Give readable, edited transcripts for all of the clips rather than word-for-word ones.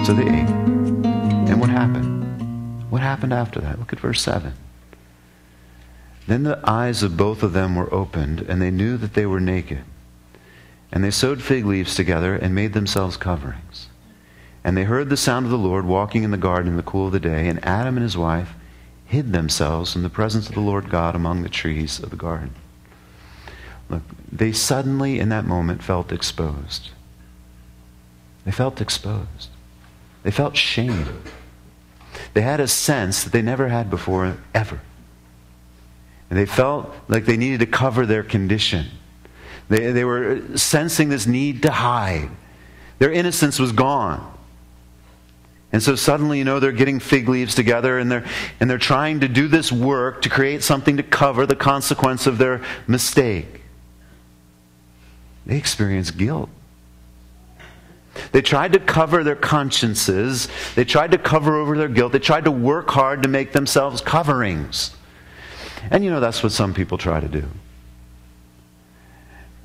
So they ate. And what happened? What happened after that? Look at verse 7. Then the eyes of both of them were opened, and they knew that they were naked. And they sewed fig leaves together and made themselves coverings. And they heard the sound of the Lord walking in the garden in the cool of the day, and Adam and his wife hid themselves from the presence of the Lord God among the trees of the garden. Look, they suddenly in that moment felt exposed. They felt exposed. They felt shame. They had a sense that they never had before, ever. And they felt like they needed to cover their condition. They were sensing this need to hide. Their innocence was gone. And so suddenly, they're getting fig leaves together and they're trying to do this work to create something to cover the consequence of their mistake. They experienced guilt. They tried to cover their consciences. They tried to cover over their guilt. They tried to work hard to make themselves coverings. And that's what some people try to do.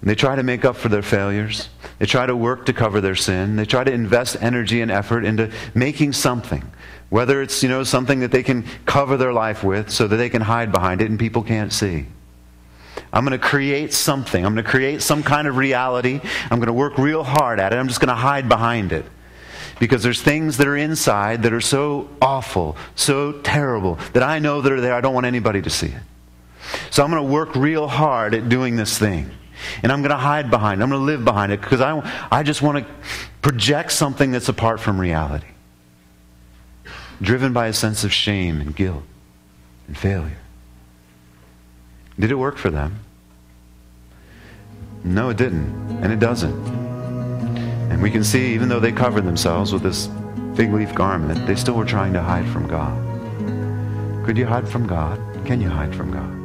They try to make up for their failures. They try to work to cover their sin. They try to invest energy and effort into making something. Whether it's, something that they can cover their life with so that they can hide behind it and people can't see. I'm going to create something. I'm going to create some kind of reality. I'm going to work real hard at it. I'm just going to hide behind it. Because there's things that are inside that are so awful, so terrible, that I know that are there. I don't want anybody to see it. So I'm going to work real hard at doing this thing. And I'm going to hide behind it. I'm going to live behind it because I just want to project something that's apart from reality. Driven by a sense of shame and guilt and failure. Did it work for them? No, it didn't. And it doesn't. And we can see, even though they covered themselves with this fig leaf garment, they still were trying to hide from God. Could you hide from God? Can you hide from God?